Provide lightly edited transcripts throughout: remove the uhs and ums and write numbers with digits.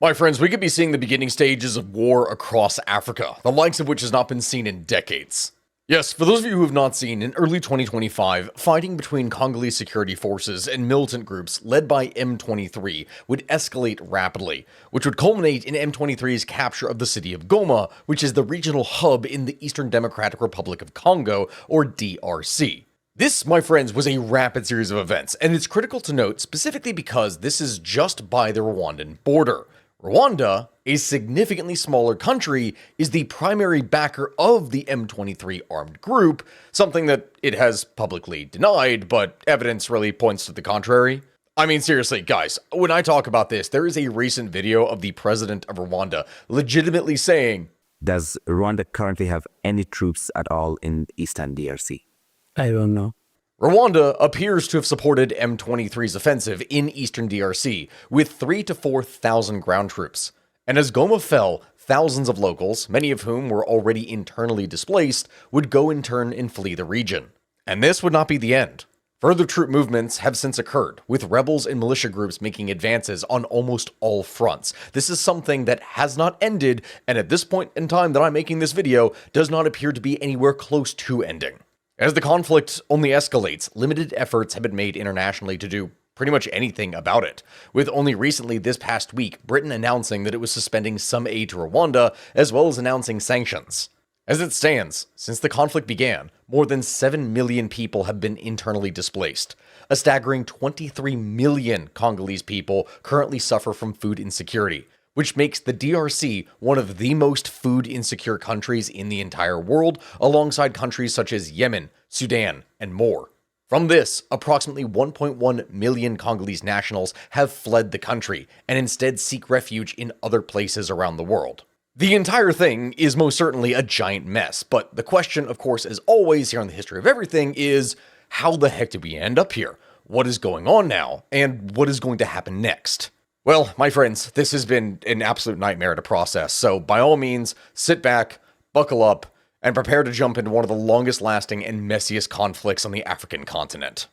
My friends, we could be seeing the beginning stages of war across Africa, the likes of which has not been seen in decades. Yes, for those of you who have not seen, in early 2025, fighting between Congolese security forces and militant groups led by M23 would escalate rapidly, which would culminate in M23's capture of the city of Goma, which is the regional hub in the Eastern Democratic Republic of Congo, or DRC. This, my friends, was a rapid series of events, and it's critical to note specifically because this is just by the Rwandan border. Rwanda, a significantly smaller country, is the primary backer of the M23 armed group, something that it has publicly denied, but evidence really points to the contrary. I mean, seriously, guys, when I talk about this, there is a recent video of the president of Rwanda legitimately saying, "Does Rwanda currently have any troops at all in Eastern DRC? I don't know." Rwanda appears to have supported M23's offensive in eastern DRC with 3,000 to 4,000 ground troops. And as Goma fell, thousands of locals, many of whom were already internally displaced, would go in turn and flee the region. And this would not be the end. Further troop movements have since occurred, with rebels and militia groups making advances on almost all fronts. This is something that has not ended, and at this point in time that I'm making this video, does not appear to be anywhere close to ending. As the conflict only escalates, limited efforts have been made internationally to do pretty much anything about it, with only recently this past week Britain announcing that it was suspending some aid to Rwanda, as well as announcing sanctions. As it stands, since the conflict began, more than 7 million people have been internally displaced. A staggering 23 million Congolese people currently suffer from food insecurity, which makes the DRC one of the most food insecure countries in the entire world, alongside countries such as Yemen, Sudan, and more. From this, approximately 1.1 million Congolese nationals have fled the country and instead seek refuge in other places around the world. The entire thing is most certainly a giant mess, but the question, of course, as always here on the History of Everything is, how the heck did we end up here? What is going on now? And what is going to happen next? Well, my friends, this has been an absolute nightmare to process, so by all means, sit back, buckle up, and prepare to jump into one of the longest lasting and messiest conflicts on the African continent.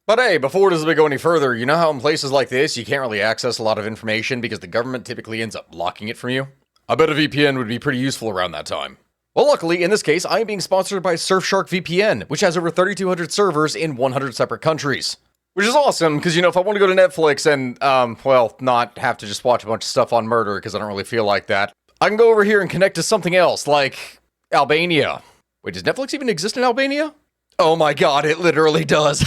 But hey, before it does go any further, you know how in places like this, you can't really access a lot of information because the government typically ends up blocking it from you? I bet a VPN would be pretty useful around that time. Well, luckily, in this case, I am being sponsored by Surfshark VPN, which has over 3,200 servers in 100 separate countries. Which is awesome, because, if I want to go to Netflix and, not have to just watch a bunch of stuff on murder, because I don't really feel like that, I can go over here and connect to something else, like Albania. Wait, does Netflix even exist in Albania? Oh my god, it literally does.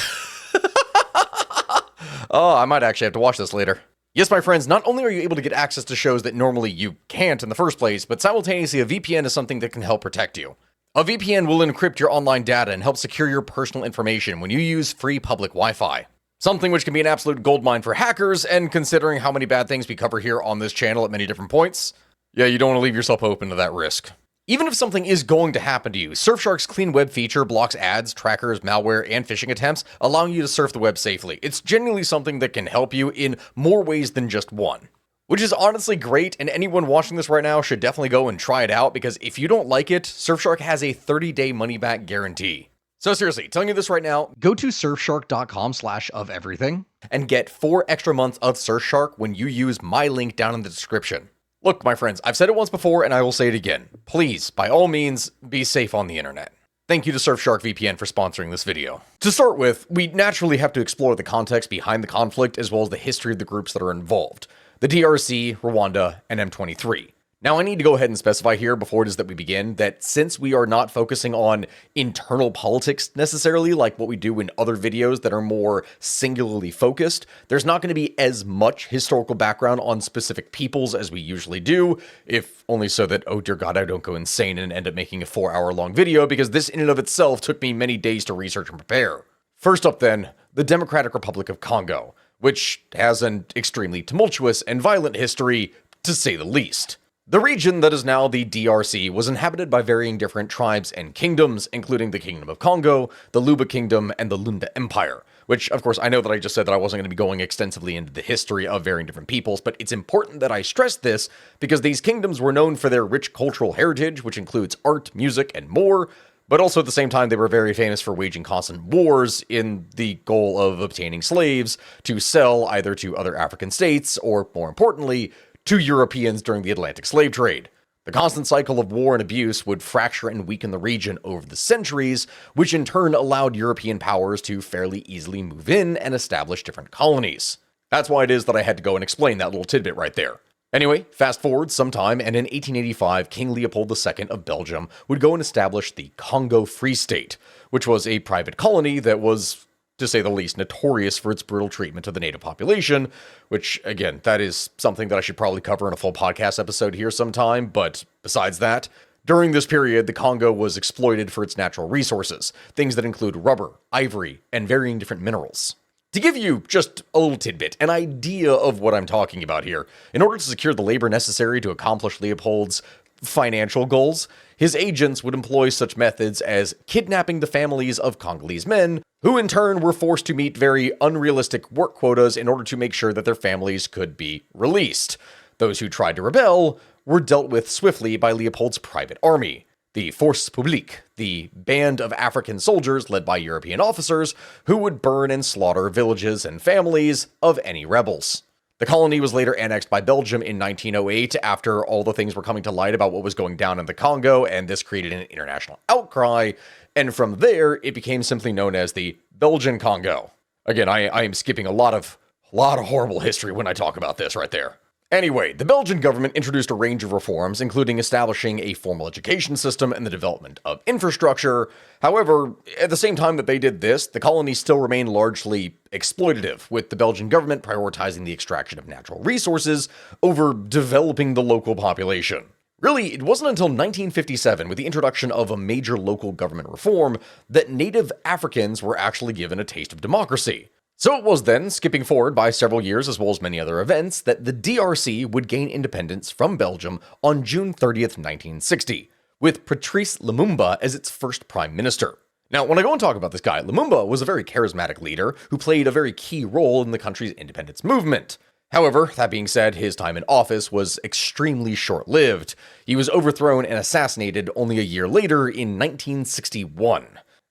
Oh, I might actually have to watch this later. Yes, my friends, not only are you able to get access to shows that normally you can't in the first place, but simultaneously a VPN is something that can help protect you. A VPN will encrypt your online data and help secure your personal information when you use free public Wi-Fi. Something which can be an absolute goldmine for hackers, and considering how many bad things we cover here on this channel at many different points, yeah, you don't want to leave yourself open to that risk. Even if something is going to happen to you, Surfshark's Clean Web feature blocks ads, trackers, malware, and phishing attempts, allowing you to surf the web safely. It's genuinely something that can help you in more ways than just one. Which is honestly great, and anyone watching this right now should definitely go and try it out, because if you don't like it, Surfshark has a 30-day money-back guarantee. So seriously, telling you this right now, go to surfshark.com/ofeverything and get 4 extra months of Surfshark when you use my link down in the description. Look, my friends, I've said it once before and I will say it again. Please, by all means, be safe on the internet. Thank you to Surfshark VPN for sponsoring this video. To start with, we naturally have to explore the context behind the conflict as well as the history of the groups that are involved. The DRC, Rwanda, and M23. Now, I need to go ahead and specify here before it is that we begin that since we are not focusing on internal politics necessarily like what we do in other videos that are more singularly focused, there's not going to be as much historical background on specific peoples as we usually do, if only so that, oh dear god, I don't go insane and end up making a 4-hour-long video, because this in and of itself took me many days to research and prepare. First up then, the Democratic Republic of Congo, which has an extremely tumultuous and violent history, to say the least. The region that is now the DRC was inhabited by varying different tribes and kingdoms, including the Kingdom of Congo, the Luba Kingdom, and the Lunda Empire, which, of course, I know that I just said that I wasn't going to be going extensively into the history of varying different peoples, but it's important that I stress this because these kingdoms were known for their rich cultural heritage, which includes art, music, and more, but also at the same time they were very famous for waging constant wars in the goal of obtaining slaves to sell either to other African states or, more importantly, to Europeans during the Atlantic slave trade. The constant cycle of war and abuse would fracture and weaken the region over the centuries, which in turn allowed European powers to fairly easily move in and establish different colonies. That's why it is that I had to go and explain that little tidbit right there. Anyway, fast forward some time, and in 1885, King Leopold II of Belgium would go and establish the Congo Free State, which was a private colony that was, to say the least, notorious for its brutal treatment of the native population, which, again, that is something that I should probably cover in a full podcast episode here sometime, but besides that, during this period, the Congo was exploited for its natural resources, things that include rubber, ivory, and varying different minerals. To give you just a little tidbit, an idea of what I'm talking about here, in order to secure the labor necessary to accomplish Leopold's financial goals, his agents would employ such methods as kidnapping the families of Congolese men, who in turn were forced to meet very unrealistic work quotas in order to make sure that their families could be released. Those who tried to rebel were dealt with swiftly by Leopold's private army, the Force Publique, the band of African soldiers led by European officers who would burn and slaughter villages and families of any rebels. The colony was later annexed by Belgium in 1908 after all the things were coming to light about what was going down in the Congo, and this created an international outcry, and from there it became simply known as the Belgian Congo. Again, I am skipping a lot of horrible history when I talk about this right there. Anyway, the Belgian government introduced a range of reforms, including establishing a formal education system and the development of infrastructure. However, at the same time that they did this, the colony still remained largely exploitative, with the Belgian government prioritizing the extraction of natural resources over developing the local population. Really, it wasn't until 1957, with the introduction of a major local government reform, that native Africans were actually given a taste of democracy. So it was then, skipping forward by several years as well as many other events, that the DRC would gain independence from Belgium on June 30th, 1960, with Patrice Lumumba as its first prime minister. Now, when I go and talk about this guy, Lumumba was a very charismatic leader who played a very key role in the country's independence movement. However, that being said, his time in office was extremely short-lived. He was overthrown and assassinated only a year later in 1961.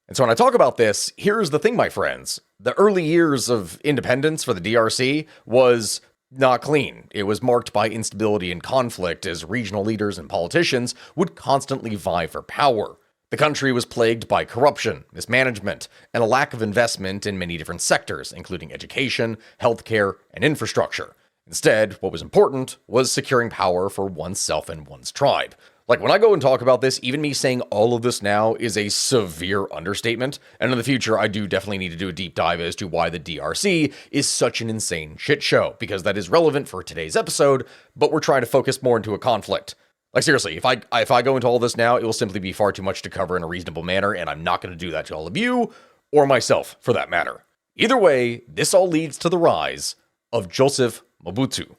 And so when I talk about this, here's the thing, my friends. The early years of independence for the DRC was not clean. It was marked by instability and conflict as regional leaders and politicians would constantly vie for power. The country was plagued by corruption, mismanagement, and a lack of investment in many different sectors, including education, healthcare, and infrastructure. Instead, what was important was securing power for oneself and one's tribe. Like, when I go and talk about this, even me saying all of this now is a severe understatement, and in the future, I do definitely need to do a deep dive as to why the DRC is such an insane shit show, because that is relevant for today's episode, but we're trying to focus more into a conflict. Like, seriously, if I go into all this now, it will simply be far too much to cover in a reasonable manner, and I'm not going to do that to all of you, or myself, for that matter. Either way, this all leads to the rise of Joseph Mobutu.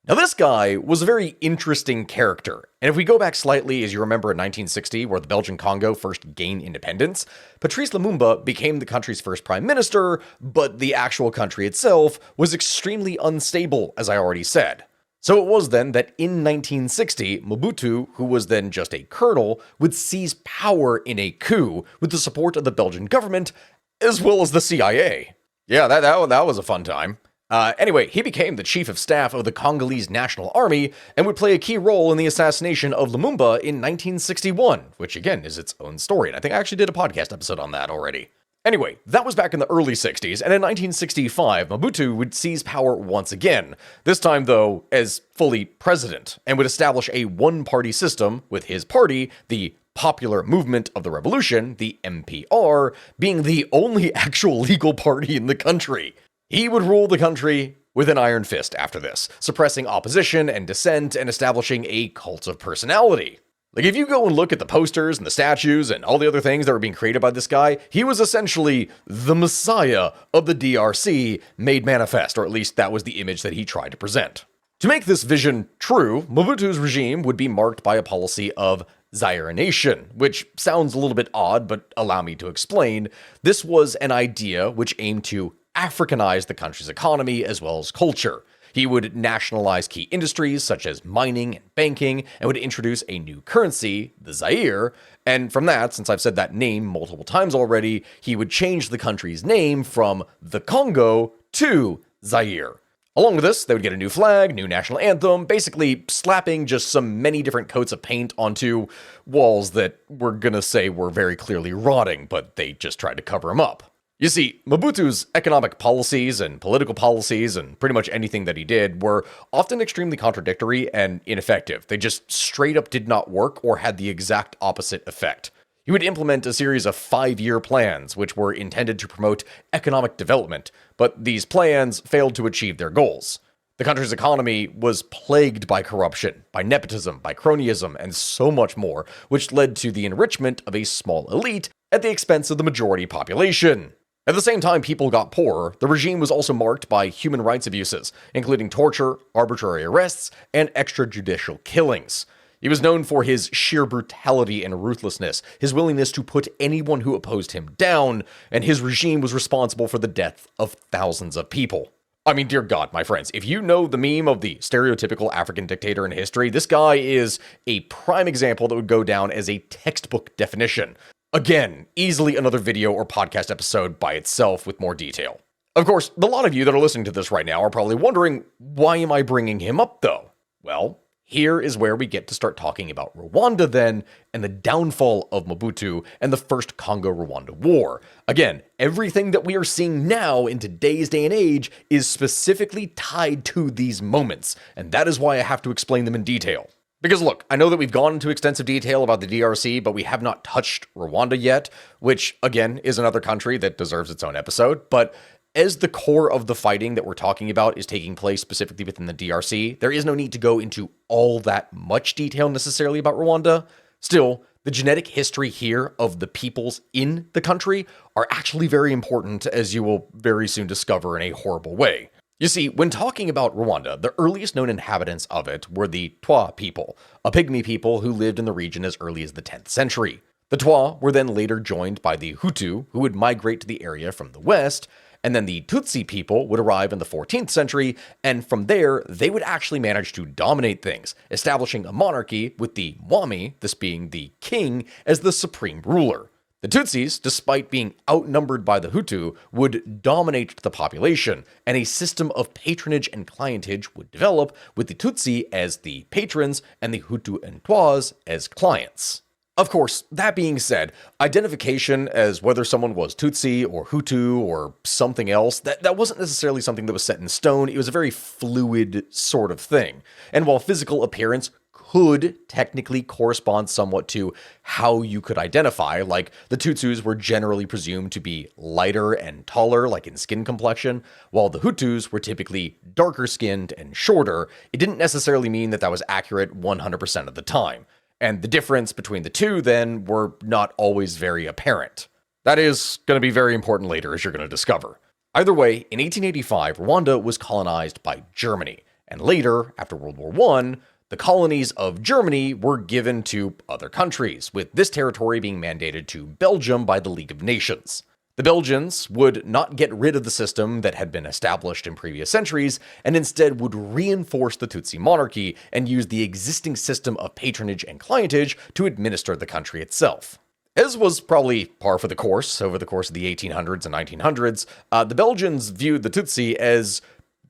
Now, this guy was a very interesting character, and if we go back slightly, as you remember in 1960, where the Belgian Congo first gained independence, Patrice Lumumba became the country's first prime minister, but the actual country itself was extremely unstable, as I already said. So it was then that in 1960, Mobutu, who was then just a colonel, would seize power in a coup with the support of the Belgian government, as well as the CIA. Yeah, that was a fun time. Anyway, he became the chief of staff of the Congolese National Army and would play a key role in the assassination of Lumumba in 1961, which again is its own story, and I think I actually did a podcast episode on that already. Anyway, that was back in the early 60s, and in 1965, Mobutu would seize power once again, this time though as fully president, and would establish a one-party system with his party, the Popular Movement of the Revolution, the MPR, being the only actual legal party in the country. He would rule the country with an iron fist after this, suppressing opposition and dissent and establishing a cult of personality. Like, if you go and look at the posters and the statues and all the other things that were being created by this guy, he was essentially the messiah of the DRC made manifest, or at least that was the image that he tried to present. To make this vision true, Mobutu's regime would be marked by a policy of Zairination, which sounds a little bit odd, but allow me to explain. This was an idea which aimed to Africanize the country's economy as well as culture. He would nationalize key industries such as mining and banking and would introduce a new currency, the Zaire, and from that, since I've said that name multiple times already, he would change the country's name from the Congo to Zaire. Along with this, they would get a new flag, new national anthem, basically slapping just some many different coats of paint onto walls that we're gonna say were very clearly rotting, but they just tried to cover them up. You see, Mobutu's economic policies and political policies and pretty much anything that he did were often extremely contradictory and ineffective. They just straight up did not work or had the exact opposite effect. He would implement a series of 5-year plans which were intended to promote economic development, but these plans failed to achieve their goals. The country's economy was plagued by corruption, by nepotism, by cronyism, and so much more, which led to the enrichment of a small elite at the expense of the majority population. At the same time people got poorer, the regime was also marked by human rights abuses, including torture, arbitrary arrests, and extrajudicial killings. He was known for his sheer brutality and ruthlessness, his willingness to put anyone who opposed him down, and his regime was responsible for the death of thousands of people. I mean, dear God, my friends, if you know the meme of the stereotypical African dictator in history, this guy is a prime example that would go down as a textbook definition. Again, easily another video or podcast episode by itself with more detail. Of course, a lot of you that are listening to this right now are probably wondering, why am I bringing him up though? Well, here is where we get to start talking about Rwanda then, and the downfall of Mobutu and the First Congo-Rwanda War. Again, everything that we are seeing now in today's day and age is specifically tied to these moments, and that is why I have to explain them in detail. Because look, I know that we've gone into extensive detail about the DRC, but we have not touched Rwanda yet, which, again, is another country that deserves its own episode, but as the core of the fighting that we're talking about is taking place specifically within the DRC, there is no need to go into all that much detail necessarily about Rwanda. Still, the genetic history here of the peoples in the country are actually very important, as you will very soon discover in a horrible way. You see, when talking about Rwanda, the earliest known inhabitants of it were the Twa people, a pygmy people who lived in the region as early as the 10th century. The Twa were then later joined by the Hutu, who would migrate to the area from the west, and then the Tutsi people would arrive in the 14th century, and from there, they would actually manage to dominate things, establishing a monarchy with the Mwami, this being the king, as the supreme ruler. The Tutsis, despite being outnumbered by the Hutu, would dominate the population, and a system of patronage and clientage would develop, with the Tutsi as the patrons and the Hutu and Twas as clients. Of course, that being said, identification as whether someone was Tutsi or Hutu or something else, that wasn't necessarily something that was set in stone. It was a very fluid sort of thing. And while physical appearance could technically correspond somewhat to how you could identify, like the Tutsis were generally presumed to be lighter and taller, like in skin complexion, while the Hutus were typically darker skinned and shorter, it didn't necessarily mean that that was accurate 100% of the time. And the difference between the two then were not always very apparent. That is going to be very important later, as you're going to discover. Either way, in 1885, Rwanda was colonized by Germany, and later, after World War I, the colonies of Germany were given to other countries, with this territory being mandated to Belgium by the League of Nations. The Belgians would not get rid of the system that had been established in previous centuries, and instead would reinforce the Tutsi monarchy and use the existing system of patronage and clientage to administer the country itself. As was probably par for the course over the course of the 1800s and 1900s, the Belgians viewed the Tutsi as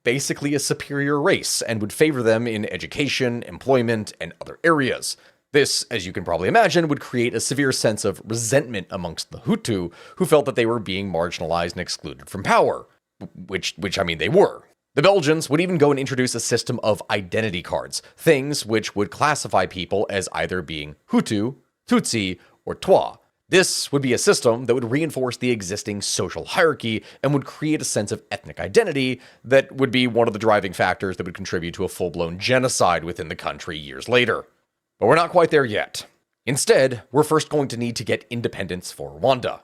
basically a superior race and would favor them in education, employment, and other areas. This, as you can probably imagine, would create a severe sense of resentment amongst the Hutu, who felt that they were being marginalized and excluded from power, which I mean they were. The Belgians would even go and introduce a system of identity cards, things which would classify people as either being Hutu, Tutsi, or Twa. This would be a system that would reinforce the existing social hierarchy and would create a sense of ethnic identity that would be one of the driving factors that would contribute to a full-blown genocide within the country years later. But we're not quite there yet. Instead, we're first going to need to get independence for Rwanda.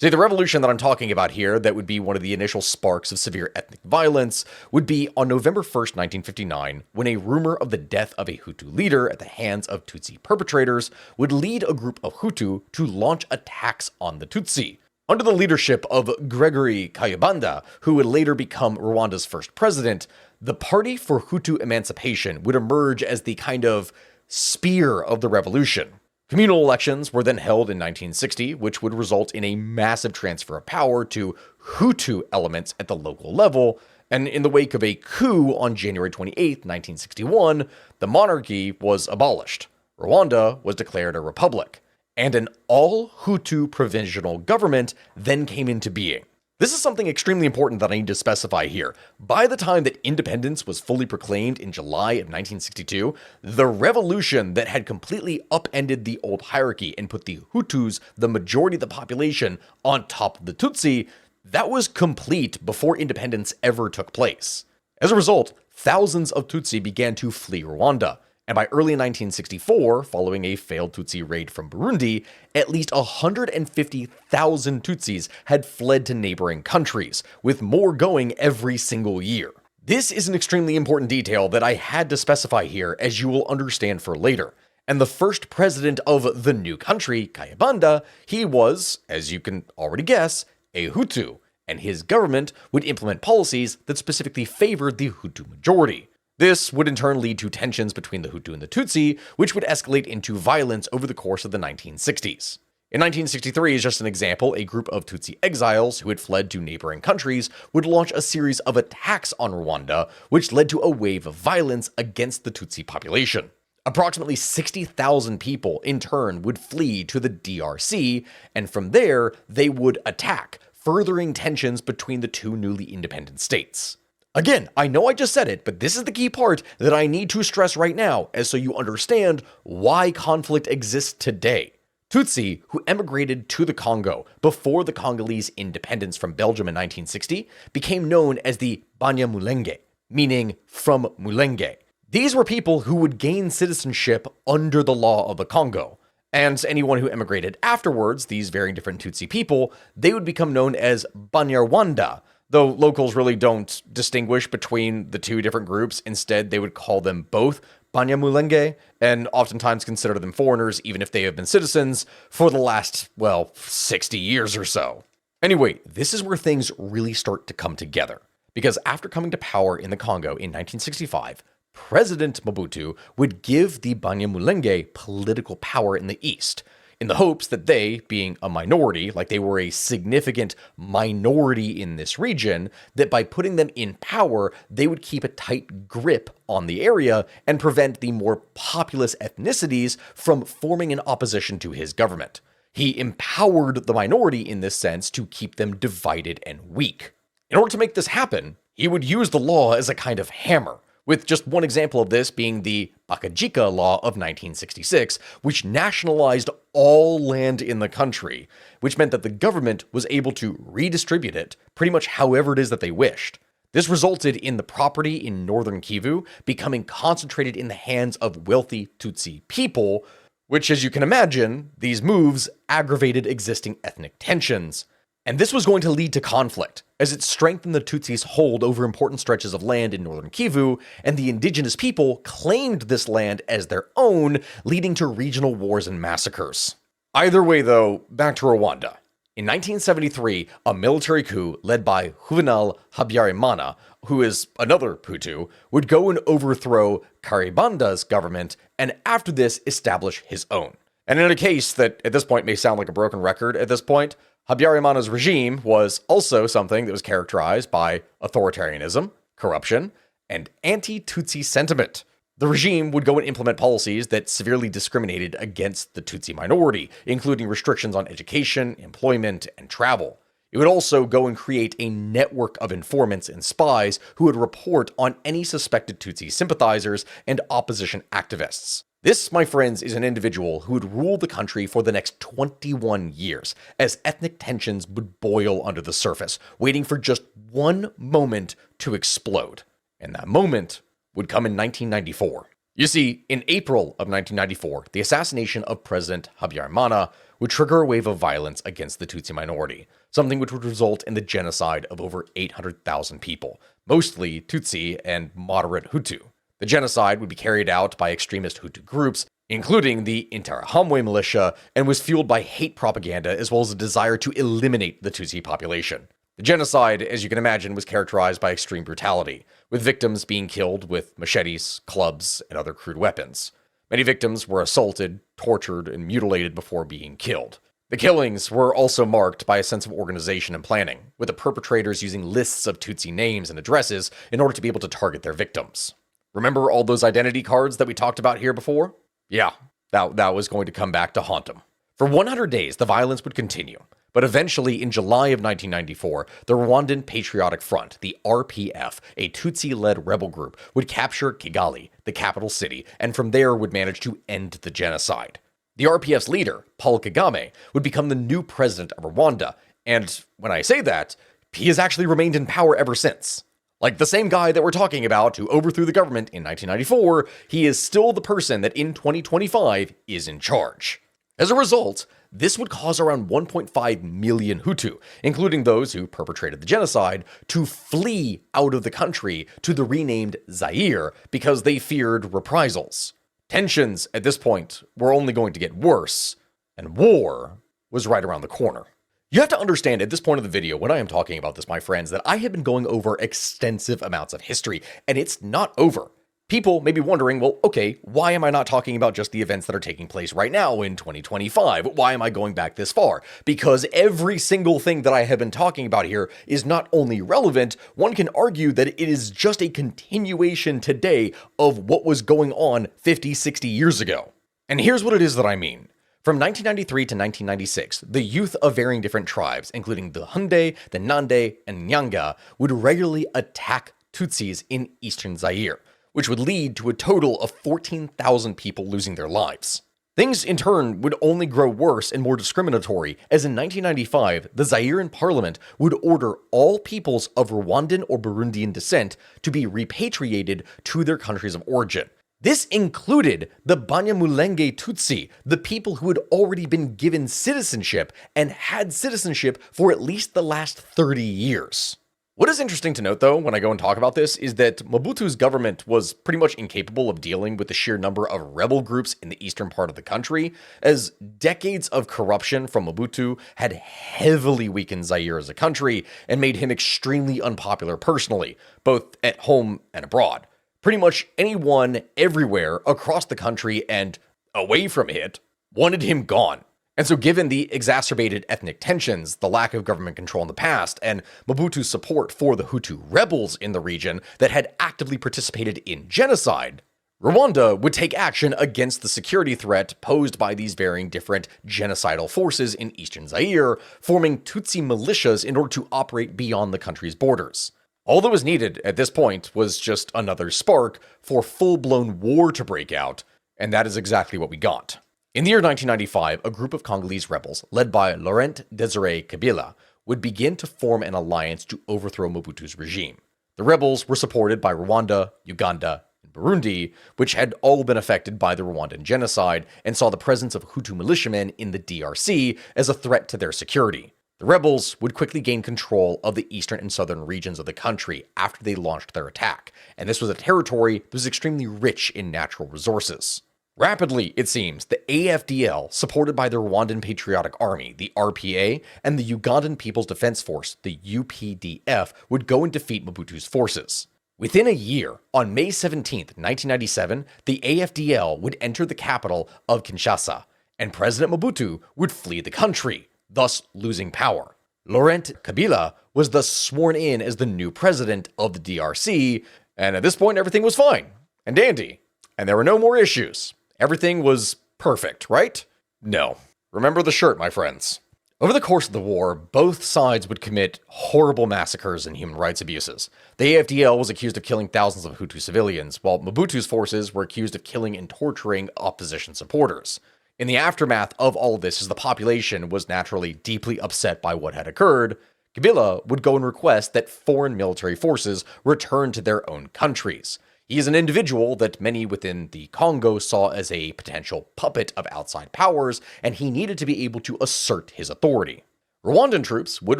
See, the revolution that I'm talking about here, that would be one of the initial sparks of severe ethnic violence, would be on November 1st, 1959, when a rumor of the death of a Hutu leader at the hands of Tutsi perpetrators would lead a group of Hutu to launch attacks on the Tutsi. Under the leadership of Gregory Kayibanda, who would later become Rwanda's first president, the Party for Hutu Emancipation would emerge as the kind of spear of the revolution. Communal elections were then held in 1960, which would result in a massive transfer of power to Hutu elements at the local level, And in the wake of a coup on January 28, 1961, the monarchy was abolished. Rwanda was declared a republic, and an all-Hutu provisional government then came into being. This is something extremely important that I need to specify here. By the time that independence was fully proclaimed in July of 1962, the revolution that had completely upended the old hierarchy and put the Hutus, the majority of the population, on top of the Tutsi, that was complete before independence ever took place. As a result, thousands of Tutsi began to flee Rwanda. And by early 1964, following a failed Tutsi raid from Burundi, at least 150,000 Tutsis had fled to neighboring countries, with more going every single year. This is an extremely important detail that I had to specify here, as you will understand for later. And the first president of the new country, Kayibanda, he was, as you can already guess, a Hutu, and his government would implement policies that specifically favored the Hutu majority. This would in turn lead to tensions between the Hutu and the Tutsi, which would escalate into violence over the course of the 1960s. In 1963, as just an example, a group of Tutsi exiles who had fled to neighboring countries would launch a series of attacks on Rwanda, which led to a wave of violence against the Tutsi population. Approximately 60,000 people, in turn, would flee to the DRC, and from there, they would attack, furthering tensions between the two newly independent states. Again, I know I just said it, but this is the key part that I need to stress right now, as so you understand why conflict exists today. Tutsi, who emigrated to the Congo before the Congolese independence from Belgium in 1960, became known as the Banyamulenge, meaning from Mulenge. These were people who would gain citizenship under the law of the Congo. And anyone who emigrated afterwards, these very different Tutsi people, they would become known as Banyarwanda, though locals really don't distinguish between the two different groups. Instead, they would call them both Banyamulenge, and oftentimes consider them foreigners, even if they have been citizens for the last, 60 years or so. Anyway, this is where things really start to come together, because after coming to power in the Congo in 1965, President Mobutu would give the Banyamulenge political power in the east, in the hopes that they, being a minority, like they were a significant minority in this region, that by putting them in power, they would keep a tight grip on the area and prevent the more populous ethnicities from forming an opposition to his government. He empowered the minority in this sense to keep them divided and weak. In order to make this happen, he would use the law as a kind of hammer, with just one example of this being the Bakajika Law of 1966, which nationalized all land in the country, which meant that the government was able to redistribute it pretty much however it is that they wished. This resulted in the property in northern Kivu becoming concentrated in the hands of wealthy Tutsi people, which, as you can imagine, these moves aggravated existing ethnic tensions. And this was going to lead to conflict, as it strengthened the Tutsis' hold over important stretches of land in northern Kivu, and the indigenous people claimed this land as their own, leading to regional wars and massacres. Either way, though, back to Rwanda. In 1973, a military coup led by Juvenal Habyarimana, who is another Hutu, would go and overthrow Karibanda's government, and after this, establish his own. And in a case that at this point may sound like a broken record at this point, Habyarimana's regime was also something that was characterized by authoritarianism, corruption, and anti-Tutsi sentiment. The regime would go and implement policies that severely discriminated against the Tutsi minority, including restrictions on education, employment, and travel. It would also go and create a network of informants and spies who would report on any suspected Tutsi sympathizers and opposition activists. This, my friends, is an individual who would rule the country for the next 21 years, as ethnic tensions would boil under the surface, waiting for just one moment to explode. And that moment would come in 1994. You see, in April of 1994, the assassination of President Habyarimana would trigger a wave of violence against the Tutsi minority, something which would result in the genocide of over 800,000 people, mostly Tutsi and moderate Hutu. The genocide would be carried out by extremist Hutu groups, including the Interahamwe militia, and was fueled by hate propaganda as well as a desire to eliminate the Tutsi population. The genocide, as you can imagine, was characterized by extreme brutality, with victims being killed with machetes, clubs, and other crude weapons. Many victims were assaulted, tortured, and mutilated before being killed. The killings were also marked by a sense of organization and planning, with the perpetrators using lists of Tutsi names and addresses in order to be able to target their victims. Remember all those identity cards that we talked about here before? Yeah, that was going to come back to haunt them. For 100 days, the violence would continue, but eventually in July of 1994, the Rwandan Patriotic Front, the RPF, a Tutsi-led rebel group, would capture Kigali, the capital city, and from there would manage to end the genocide. The RPF's leader, Paul Kagame, would become the new president of Rwanda, and when I say that, he has actually remained in power ever since. Like the same guy that we're talking about who overthrew the government in 1994, he is still the person that in 2025 is in charge. As a result, this would cause around 1.5 million Hutu, including those who perpetrated the genocide, to flee out of the country to the renamed Zaire because they feared reprisals. Tensions at this point were only going to get worse, and war was right around the corner. You have to understand at this point of the video, when I am talking about this, my friends, that I have been going over extensive amounts of history, and it's not over. People may be wondering, well, okay, why am I not talking about just the events that are taking place right now in 2025? Why am I going back this far? Because every single thing that I have been talking about here is not only relevant, one can argue that it is just a continuation today of what was going on 50, 60 years ago. And here's what it is that I mean. From 1993 to 1996, the youth of varying different tribes, including the Hunde, the Nande, and Nyanga, would regularly attack Tutsis in eastern Zaire, which would lead to a total of 14,000 people losing their lives. Things, in turn, would only grow worse and more discriminatory, as in 1995, the Zairean parliament would order all peoples of Rwandan or Burundian descent to be repatriated to their countries of origin. This included the Banyamulenge Tutsi, the people who had already been given citizenship and had citizenship for at least the last 30 years. What is interesting to note, though, when I go and talk about this, is that Mobutu's government was pretty much incapable of dealing with the sheer number of rebel groups in the eastern part of the country, as decades of corruption from Mobutu had heavily weakened Zaire as a country and made him extremely unpopular personally, both at home and abroad. Pretty much anyone, everywhere, across the country and away from it, wanted him gone. And so given the exacerbated ethnic tensions, the lack of government control in the past, and Mobutu's support for the Hutu rebels in the region that had actively participated in genocide, Rwanda would take action against the security threat posed by these varying different genocidal forces in eastern Zaire, forming Tutsi militias in order to operate beyond the country's borders. All that was needed at this point was just another spark for full-blown war to break out, and that is exactly what we got. In the year 1995, a group of Congolese rebels, led by Laurent Désiré Kabila, would begin to form an alliance to overthrow Mobutu's regime. The rebels were supported by Rwanda, Uganda, and Burundi, which had all been affected by the Rwandan genocide and saw the presence of Hutu militiamen in the DRC as a threat to their security. The rebels would quickly gain control of the eastern and southern regions of the country after they launched their attack, and this was a territory that was extremely rich in natural resources. Rapidly, it seems, the AFDL, supported by the Rwandan Patriotic Army, the RPA, and the Ugandan People's Defense Force, the UPDF, would go and defeat Mobutu's forces. Within a year, on May 17, 1997, the AFDL would enter the capital of Kinshasa, and President Mobutu would flee the country, thus losing power. Laurent Kabila was thus sworn in as the new president of the DRC, and at this point everything was fine and dandy, and there were no more issues. Everything was perfect, right? No. Remember the shirt, my friends. Over the course of the war, both sides would commit horrible massacres and human rights abuses. The AFDL was accused of killing thousands of Hutu civilians, while Mobutu's forces were accused of killing and torturing opposition supporters. In the aftermath of all of this, as the population was naturally deeply upset by what had occurred, Kabila would go and request that foreign military forces return to their own countries. He is an individual that many within the Congo saw as a potential puppet of outside powers, and he needed to be able to assert his authority. Rwandan troops would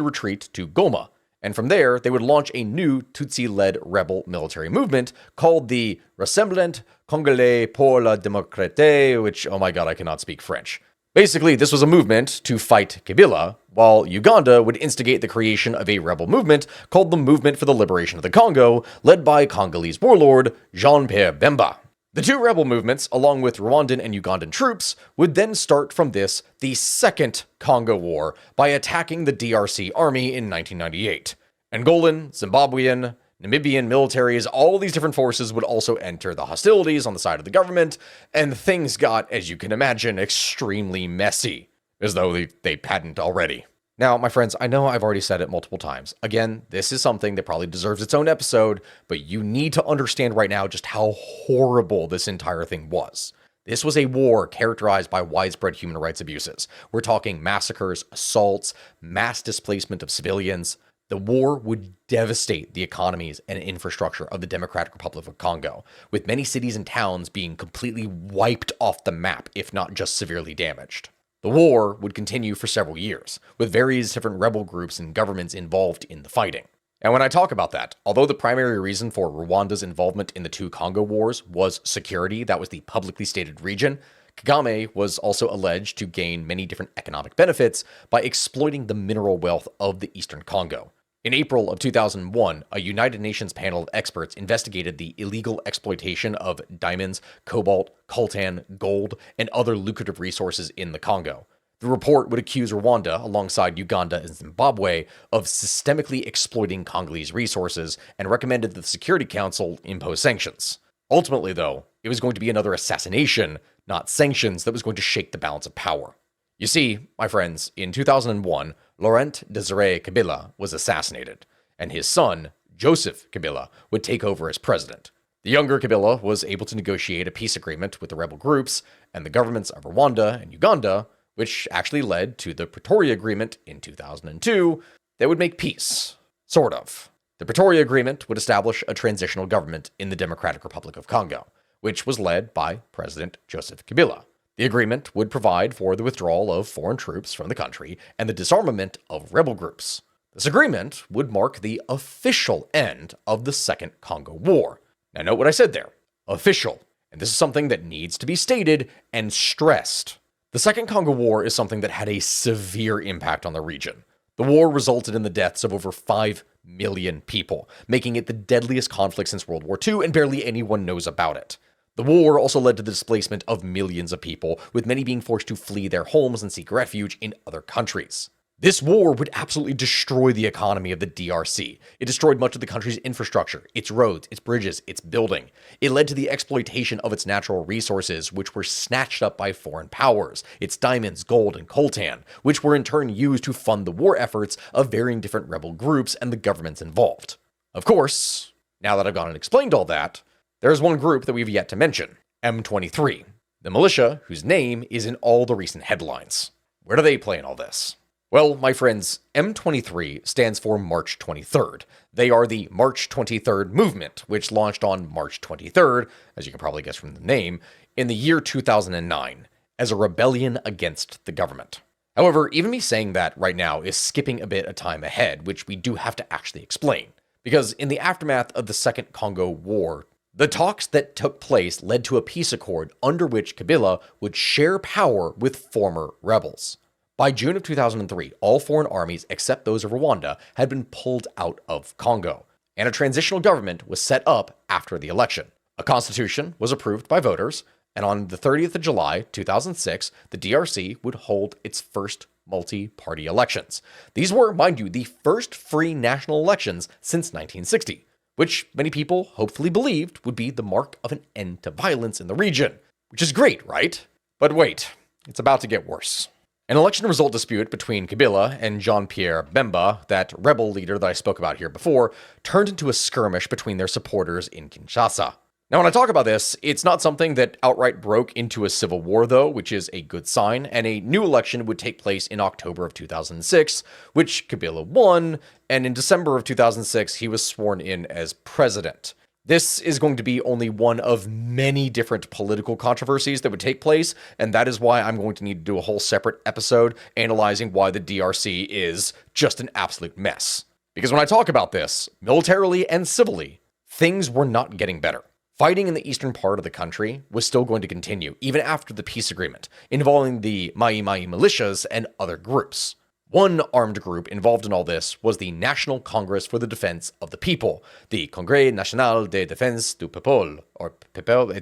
retreat to Goma, and from there they would launch a new Tutsi-led rebel military movement called the Rassemblement Congolais pour la Démocratie, which, oh my god, I cannot speak French. Basically, this was a movement to fight Kabila, while Uganda would instigate the creation of a rebel movement called the Movement for the Liberation of the Congo, led by Congolese warlord Jean-Pierre Bemba. The two rebel movements, along with Rwandan and Ugandan troops, would then start from this, the Second Congo War, by attacking the DRC army in 1998. Angolan, Zimbabwean, Namibian militaries, all these different forces would also enter the hostilities on the side of the government, and things got, as you can imagine, extremely messy, as though they hadn't already. Now, my friends, I know I've already said it multiple times. Again, this is something that probably deserves its own episode, but you need to understand right now just how horrible this entire thing was. This was a war characterized by widespread human rights abuses. We're talking massacres, assaults, mass displacement of civilians. The war would devastate the economies and infrastructure of the Democratic Republic of Congo, with many cities and towns being completely wiped off the map, if not just severely damaged. The war would continue for several years, with various different rebel groups and governments involved in the fighting. And when I talk about that, although the primary reason for Rwanda's involvement in the two Congo wars was security, that was the publicly stated reason, Kagame was also alleged to gain many different economic benefits by exploiting the mineral wealth of the Eastern Congo. In April of 2001, a United Nations panel of experts investigated the illegal exploitation of diamonds, cobalt, coltan, gold, and other lucrative resources in the Congo. The report would accuse Rwanda, alongside Uganda and Zimbabwe, of systemically exploiting Congolese resources and recommended that the Security Council impose sanctions. Ultimately, though, it was going to be another assassination, not sanctions, that was going to shake the balance of power. You see, my friends, in 2001, Laurent Desire Kabila was assassinated, and his son, Joseph Kabila, would take over as president. The younger Kabila was able to negotiate a peace agreement with the rebel groups and the governments of Rwanda and Uganda, which actually led to the Pretoria Agreement in 2002 that would make peace. Sort of. The Pretoria Agreement would establish a transitional government in the Democratic Republic of Congo, which was led by President Joseph Kabila. The agreement would provide for the withdrawal of foreign troops from the country and the disarmament of rebel groups. This agreement would mark the official end of the Second Congo War. Now note what I said there. Official. And this is something that needs to be stated and stressed. The Second Congo War is something that had a severe impact on the region. The war resulted in the deaths of over 5 million people, making it the deadliest conflict since World War II, and barely anyone knows about it. The war also led to the displacement of millions of people, with many being forced to flee their homes and seek refuge in other countries. This war would absolutely destroy the economy of the DRC. It destroyed much of the country's infrastructure, its roads, its bridges, its building. It led to the exploitation of its natural resources, which were snatched up by foreign powers, its diamonds, gold, and coltan, which were in turn used to fund the war efforts of varying different rebel groups and the governments involved. Of course, now that I've gone and explained all that, there's one group that we've yet to mention, M23, the militia whose name is in all the recent headlines. Where do they play in all this? Well, my friends, M23 stands for March 23rd. They are the March 23rd movement, which launched on March 23rd, as you can probably guess from the name, in the year 2009, as a rebellion against the government. However, even me saying that right now is skipping a bit of time ahead, which we do have to actually explain. Because in the aftermath of the Second Congo War, the talks that took place led to a peace accord under which Kabila would share power with former rebels. By June of 2003, all foreign armies except those of Rwanda had been pulled out of Congo, and a transitional government was set up after the election. A constitution was approved by voters, and on the 30th of July, 2006, the DRC would hold its first multi-party elections. These were, mind you, the first free national elections since 1960. Which many people hopefully believed would be the mark of an end to violence in the region. Which is great, right? But wait, it's about to get worse. An election result dispute between Kabila and Jean-Pierre Bemba, that rebel leader that I spoke about here before, turned into a skirmish between their supporters in Kinshasa. Now, when I talk about this, it's not something that outright broke into a civil war, though, which is a good sign, and a new election would take place in October of 2006, which Kabila won, and in December of 2006, he was sworn in as president. This is going to be only one of many different political controversies that would take place, and that is why I'm going to need to do a whole separate episode analyzing why the DRC is just an absolute mess. Because when I talk about this, militarily and civilly, things were not getting better. Fighting in the eastern part of the country was still going to continue, even after the peace agreement, involving the Mai Mai militias and other groups. One armed group involved in all this was the National Congress for the Defense of the People, the Congrès National de Défense du Peuple, or PEPEL.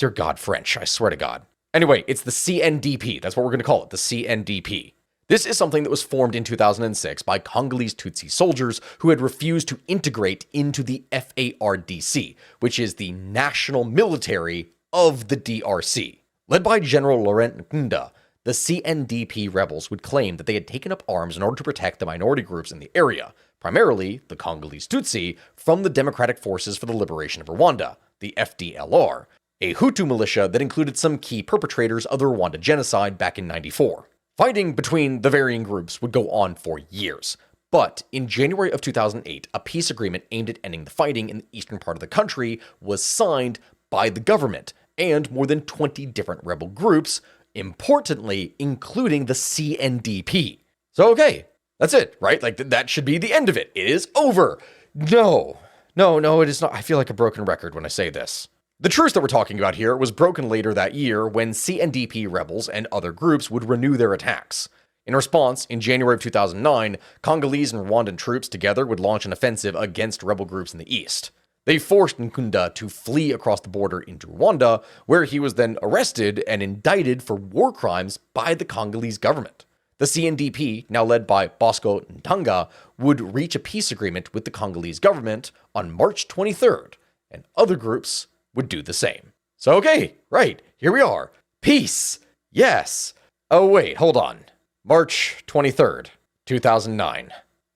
Dear God, French, I swear to God. Anyway, it's the CNDP. That's what we're going to call it, the CNDP. This is something that was formed in 2006 by Congolese Tutsi soldiers who had refused to integrate into the FARDC, which is the national military of the DRC. Led by General Laurent Nkunda, the CNDP rebels would claim that they had taken up arms in order to protect the minority groups in the area, primarily the Congolese Tutsi, from the Democratic Forces for the Liberation of Rwanda, the FDLR, a Hutu militia that included some key perpetrators of the Rwanda genocide back in '94. Fighting between the varying groups would go on for years, but in January of 2008, a peace agreement aimed at ending the fighting in the eastern part of the country was signed by the government and more than 20 different rebel groups, importantly, including the CNDP. So, okay, that's it, right? Like, that should be the end of it. It is over. No, it is not. I feel like a broken record when I say this. The truce that we're talking about here was broken later that year when CNDP rebels and other groups would renew their attacks. In response, in January of 2009, Congolese and Rwandan troops together would launch an offensive against rebel groups in the east. They forced Nkunda to flee across the border into Rwanda, where he was then arrested and indicted for war crimes by the Congolese government. The CNDP, now led by Bosco Ntanga, would reach a peace agreement with the Congolese government on March 23rd, and other groups would do the same. So, okay, right, here we are. Peace! Yes! Oh, wait, hold on. March 23rd, 2009.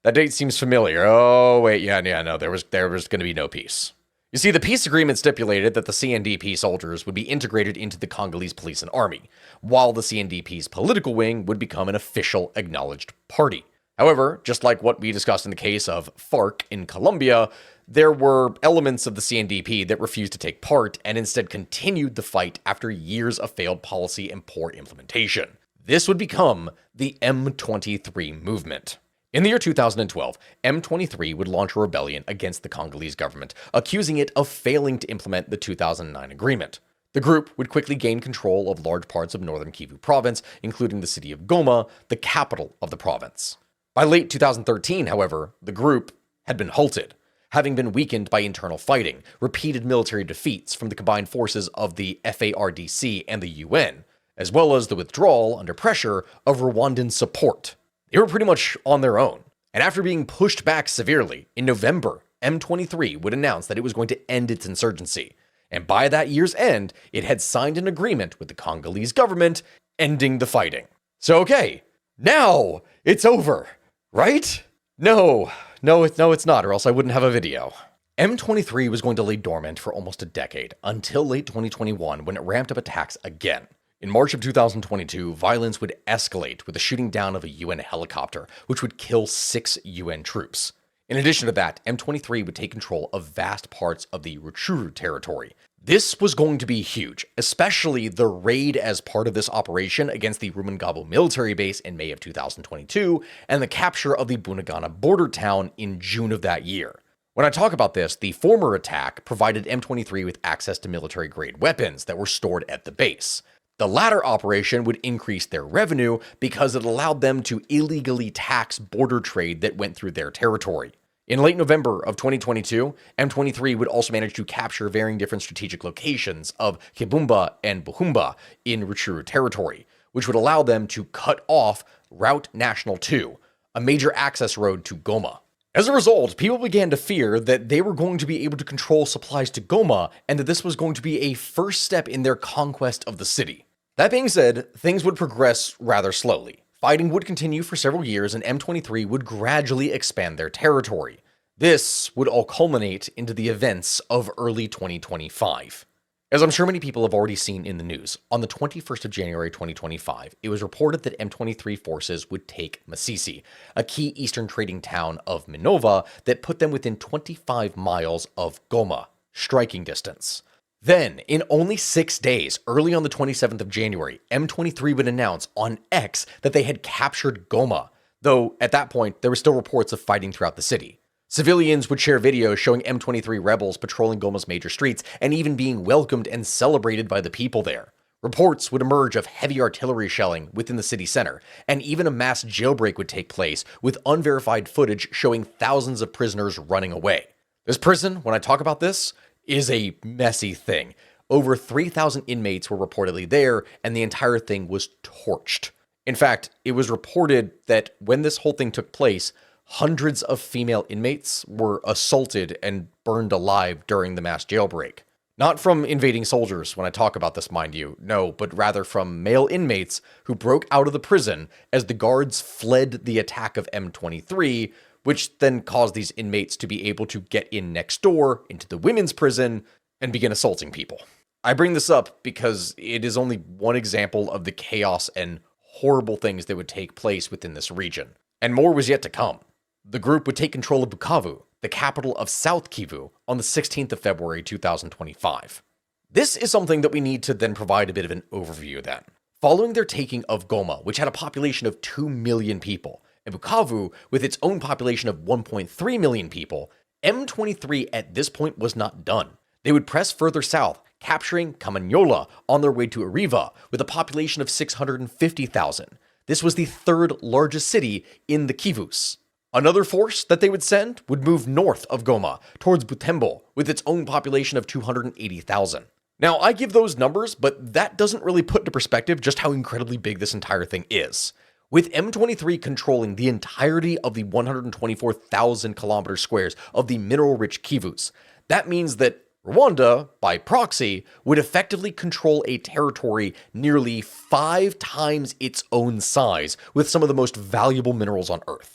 That date seems familiar. Oh, wait, no, there was going to be no peace. You see, the peace agreement stipulated that the CNDP soldiers would be integrated into the Congolese police and army, while the CNDP's political wing would become an official acknowledged party. However, just like what we discussed in the case of FARC in Colombia, there were elements of the CNDP that refused to take part and instead continued the fight after years of failed policy and poor implementation. This would become the M23 movement. In the year 2012, M23 would launch a rebellion against the Congolese government, accusing it of failing to implement the 2009 agreement. The group would quickly gain control of large parts of northern Kivu province, including the city of Goma, the capital of the province. By late 2013, however, the group had been halted, having been weakened by internal fighting, repeated military defeats from the combined forces of the FARDC and the UN, as well as the withdrawal under pressure of Rwandan support. They were pretty much on their own. And after being pushed back severely, in November, M23 would announce that it was going to end its insurgency. And by that year's end, it had signed an agreement with the Congolese government, ending the fighting. So okay, now it's over, right? No, it's not, or else I wouldn't have a video. M23 was going to lay dormant for almost a decade, until late 2021 when it ramped up attacks again. In March of 2022, violence would escalate with the shooting down of a UN helicopter, which would kill 6 UN troops. In addition to that, M23 would take control of vast parts of the Rutshuru territory. This was going to be huge, especially the raid as part of this operation against the Rumangabo military base in May of 2022, and the capture of the Bunagana border town in June of that year. When I talk about this, the former attack provided M23 with access to military-grade weapons that were stored at the base. The latter operation would increase their revenue because it allowed them to illegally tax border trade that went through their territory. In late November of 2022, M23 would also manage to capture varying different strategic locations of Kibumba and Buhumba in Rutshuru territory, which would allow them to cut off Route National 2, a major access road to Goma. As a result, people began to fear that they were going to be able to control supplies to Goma and that this was going to be a first step in their conquest of the city. That being said, things would progress rather slowly. Fighting would continue for several years and M23 would gradually expand their territory. This would all culminate into the events of early 2025. As I'm sure many people have already seen in the news, on the 21st of January 2025, it was reported that M23 forces would take Masisi, a key eastern trading town of Minova that put them within 25 miles of Goma, striking distance. Then, in only 6 days, early on the 27th of January, M23 would announce on X that they had captured Goma, though at that point, there were still reports of fighting throughout the city. Civilians would share videos showing M23 rebels patrolling Goma's major streets and even being welcomed and celebrated by the people there. Reports would emerge of heavy artillery shelling within the city center, and even a mass jailbreak would take place, with unverified footage showing thousands of prisoners running away. This prison, when I talk about this, is a messy thing. over 3,000 inmates were reportedly there, and the entire thing was torched. In fact, it was reported that when this whole thing took place, hundreds of female inmates were assaulted and burned alive during the mass jailbreak. Not from invading soldiers when I talk about this, mind you, no, but rather from male inmates who broke out of the prison as the guards fled the attack of M23, which then caused these inmates to be able to get in next door into the women's prison and begin assaulting people. I bring this up because it is only one example of the chaos and horrible things that would take place within this region. And more was yet to come. The group would take control of Bukavu, the capital of South Kivu, on the 16th of February 2025. This is something that we need to then provide a bit of an overview then. Following their taking of Goma, which had a population of 2 million people, and Bukavu, with its own population of 1.3 million people, M23 at this point was not done. They would press further south, capturing Kamanyola on their way to Ariva, with a population of 650,000. This was the third largest city in the Kivus. Another force that they would send would move north of Goma, towards Butembo, with its own population of 280,000. Now, I give those numbers, but that doesn't really put into perspective just how incredibly big this entire thing is. With M23 controlling the entirety of the 124,000 kilometer squares of the mineral-rich Kivus, that means that Rwanda, by proxy, would effectively control a territory nearly 5 times its own size with some of the most valuable minerals on Earth.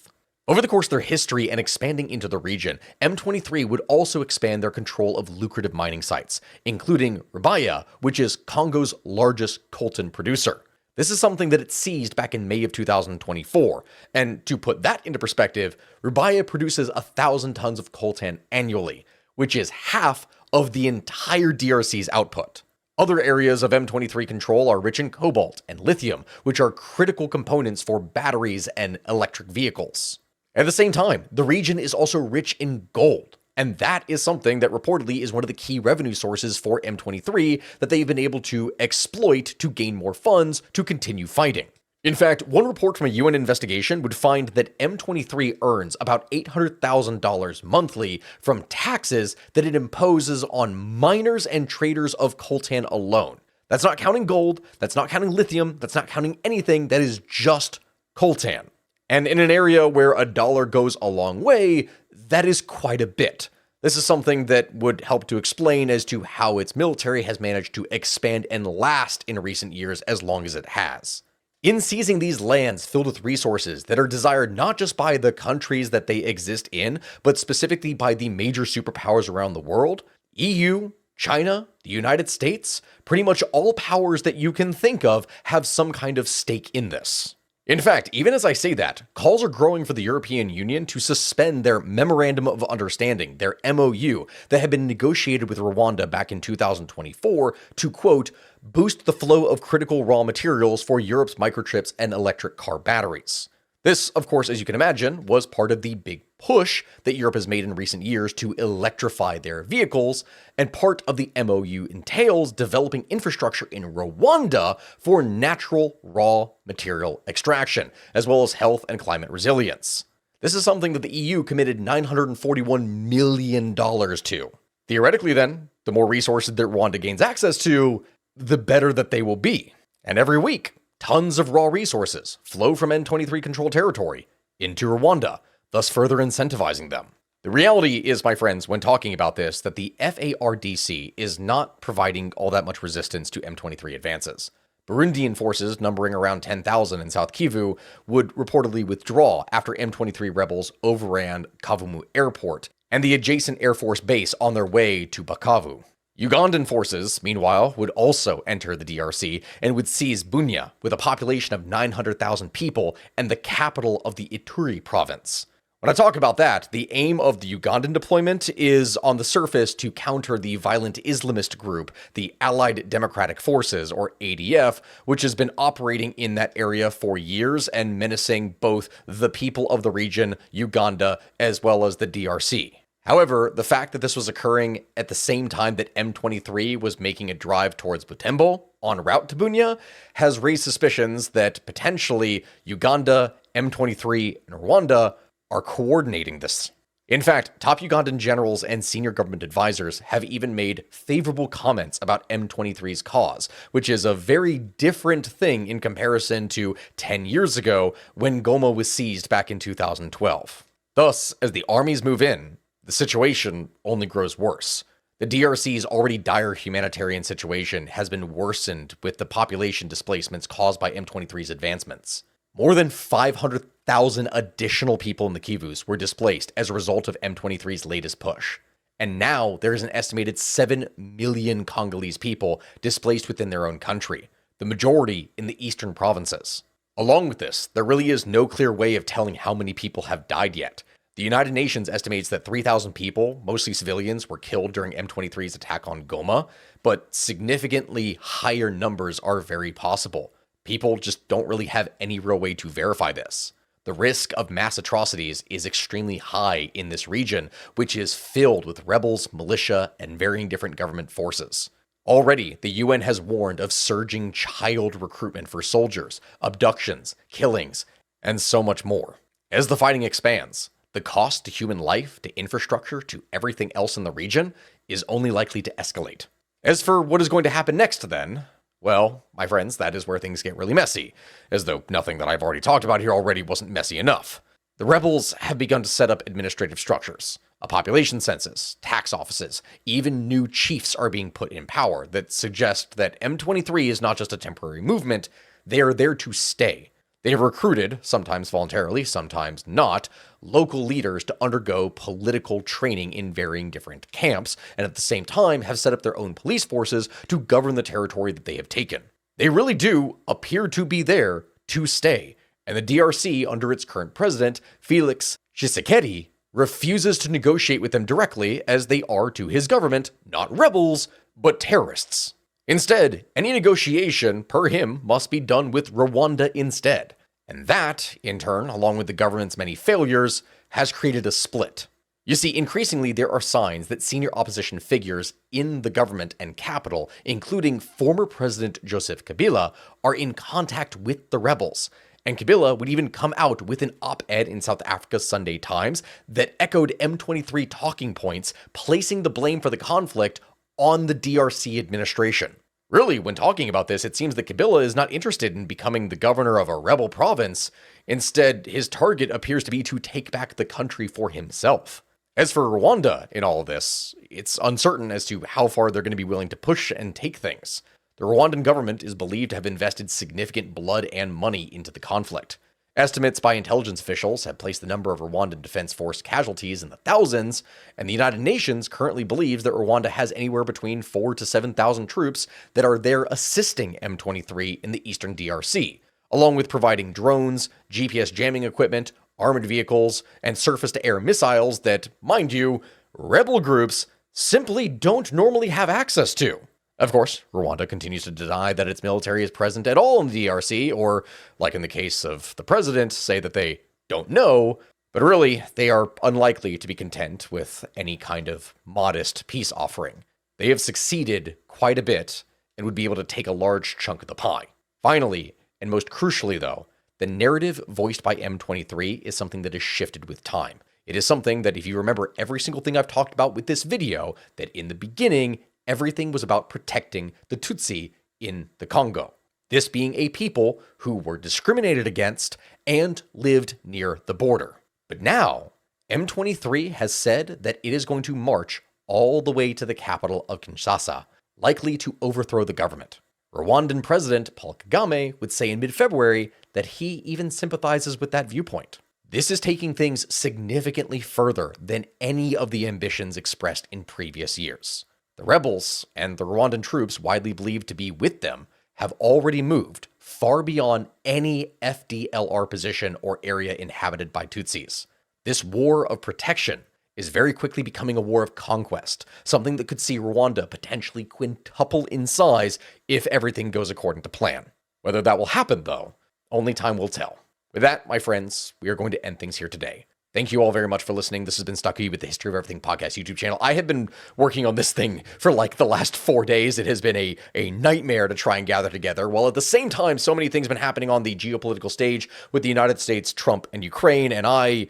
Over the course of their history and expanding into the region, M23 would also expand their control of lucrative mining sites, including Rubaya, which is Congo's largest coltan producer. This is something that it seized back in May of 2024, and to put that into perspective, Rubaya produces 1,000 tons of coltan annually, which is half of the entire DRC's output. Other areas of M23 control are rich in cobalt and lithium, which are critical components for batteries and electric vehicles. At the same time, the region is also rich in gold, and that is something that reportedly is one of the key revenue sources for M23 that they've been able to exploit to gain more funds to continue fighting. In fact, one report from a UN investigation would find that M23 earns about $800,000 monthly from taxes that it imposes on miners and traders of coltan alone. That's not counting gold, that's not counting lithium, that's not counting anything, that is just coltan. And in an area where a dollar goes a long way, that is quite a bit. This is something that would help to explain as to how its military has managed to expand and last in recent years as long as it has. In seizing these lands filled with resources that are desired not just by the countries that they exist in, but specifically by the major superpowers around the world, EU, China, the United States, pretty much all powers that you can think of have some kind of stake in this. In fact, even as I say that, calls are growing for the European Union to suspend their Memorandum of Understanding, their MOU, that had been negotiated with Rwanda back in 2024 to, quote, boost the flow of critical raw materials for Europe's microchips and electric car batteries. This, of course, as you can imagine, was part of the big push that Europe has made in recent years to electrify their vehicles, and part of the MOU entails developing infrastructure in Rwanda for natural raw material extraction, as well as health and climate resilience. This is something that the EU committed $941 million to. Theoretically then, the more resources that Rwanda gains access to, the better that they will be. And every week, tons of raw resources flow from M23 controlled territory into Rwanda, thus further incentivizing them. The reality is, my friends, when talking about this, that the FARDC is not providing all that much resistance to M23 advances. Burundian forces, numbering around 10,000 in South Kivu, would reportedly withdraw after M23 rebels overran Kavumu Airport and the adjacent Air Force base on their way to Bukavu. Ugandan forces, meanwhile, would also enter the DRC and would seize Bunia with a population of 900,000 people and the capital of the Ituri province. When I talk about that, the aim of the Ugandan deployment is on the surface to counter the violent Islamist group, the Allied Democratic Forces, or ADF, which has been operating in that area for years and menacing both the people of the region, Uganda, as well as the DRC. However, the fact that this was occurring at the same time that M23 was making a drive towards Butembo, en route to Bunia, has raised suspicions that potentially Uganda, M23, and Rwanda are coordinating this. In fact, top Ugandan generals and senior government advisors have even made favorable comments about M23's cause, which is a very different thing in comparison to 10 years ago when Goma was seized back in 2012. Thus, as the armies move in, the situation only grows worse. The DRC's already dire humanitarian situation has been worsened with the population displacements caused by M23's advancements. More than 500,000 additional people in the Kivus were displaced as a result of M23's latest push. And now there is an estimated 7 million Congolese people displaced within their own country, the majority in the eastern provinces. Along with this, there really is no clear way of telling how many people have died yet. The United Nations estimates that 3,000 people, mostly civilians, were killed during M23's attack on Goma, but significantly higher numbers are very possible. People just don't really have any real way to verify this. The risk of mass atrocities is extremely high in this region, which is filled with rebels, militia, and varying different government forces. Already, the UN has warned of surging child recruitment for soldiers, abductions, killings, and so much more. As the fighting expands, the cost to human life, to infrastructure, to everything else in the region is only likely to escalate. As for what is going to happen next then, well, my friends, that is where things get really messy, as though nothing that I've already talked about here already wasn't messy enough. The rebels have begun to set up administrative structures, a population census, tax offices, even new chiefs are being put in power that suggest that M23 is not just a temporary movement, they are there to stay. They have recruited, sometimes voluntarily, sometimes not, local leaders to undergo political training in varying different camps, and at the same time have set up their own police forces to govern the territory that they have taken. They really do appear to be there to stay, and the DRC, under its current president, Felix Tshisekedi, refuses to negotiate with them directly as they are to his government, not rebels, but terrorists. Instead, any negotiation, per him, must be done with Rwanda instead. And that, in turn, along with the government's many failures, has created a split. You see, increasingly there are signs that senior opposition figures in the government and capital, including former President Joseph Kabila, are in contact with the rebels. And Kabila would even come out with an op-ed in South Africa's Sunday Times that echoed M23 talking points, placing the blame for the conflict on the DRC administration. Really, when talking about this, it seems that Kabila is not interested in becoming the governor of a rebel province. Instead, his target appears to be to take back the country for himself. As for Rwanda in all of this, it's uncertain as to how far they're going to be willing to push and take things. The Rwandan government is believed to have invested significant blood and money into the conflict. Estimates by intelligence officials have placed the number of Rwandan Defense Force casualties in the thousands, and the United Nations currently believes that Rwanda has anywhere between 4,000 to 7,000 troops that are there assisting M23 in the eastern DRC, along with providing drones, GPS jamming equipment, armored vehicles, and surface-to-air missiles that, mind you, rebel groups simply don't normally have access to. Of course, Rwanda continues to deny that its military is present at all in the DRC, or, like in the case of the president, say that they don't know, but really, they are unlikely to be content with any kind of modest peace offering. They have succeeded quite a bit and would be able to take a large chunk of the pie. Finally, and most crucially though, the narrative voiced by M23 is something that has shifted with time. It is something that, if you remember every single thing I've talked about with this video, that in the beginning, everything was about protecting the Tutsi in the Congo. This being a people who were discriminated against and lived near the border. But now, M23 has said that it is going to march all the way to the capital of Kinshasa, likely to overthrow the government. Rwandan President Paul Kagame would say in mid-February that he even sympathizes with that viewpoint. This is taking things significantly further than any of the ambitions expressed in previous years. The rebels, and the Rwandan troops widely believed to be with them, have already moved far beyond any FDLR position or area inhabited by Tutsis. This war of protection is very quickly becoming a war of conquest, something that could see Rwanda potentially quintuple in size if everything goes according to plan. Whether that will happen, though, only time will tell. With that, my friends, we are going to end things here today. Thank you all very much for listening. This has been Stucky with the History of Everything podcast YouTube channel. I have been working on this thing for like the last 4 days. It has been a nightmare to try and gather together, while at the same time, so many things have been happening on the geopolitical stage with the United States, Trump, and Ukraine, and I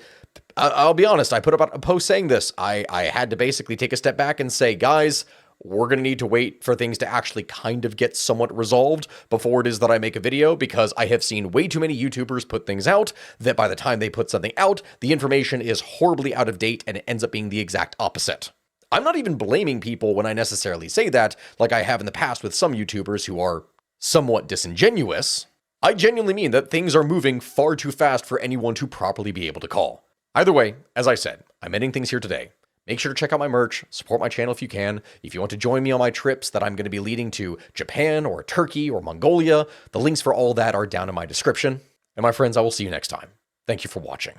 I'll be honest, I put up a post saying this. I had to basically take a step back and say, guys, we're going to need to wait for things to actually kind of get somewhat resolved before it is that I make a video, because I have seen way too many YouTubers put things out that by the time they put something out, the information is horribly out of date and it ends up being the exact opposite. I'm not even blaming people when I necessarily say that, like I have in the past with some YouTubers who are somewhat disingenuous. I genuinely mean that things are moving far too fast for anyone to properly be able to call. Either way, as I said, I'm ending things here today. Make sure to check out my merch, support my channel if you can. If you want to join me on my trips that I'm going to be leading to Japan or Turkey or Mongolia, the links for all that are down in my description. And my friends, I will see you next time. Thank you for watching.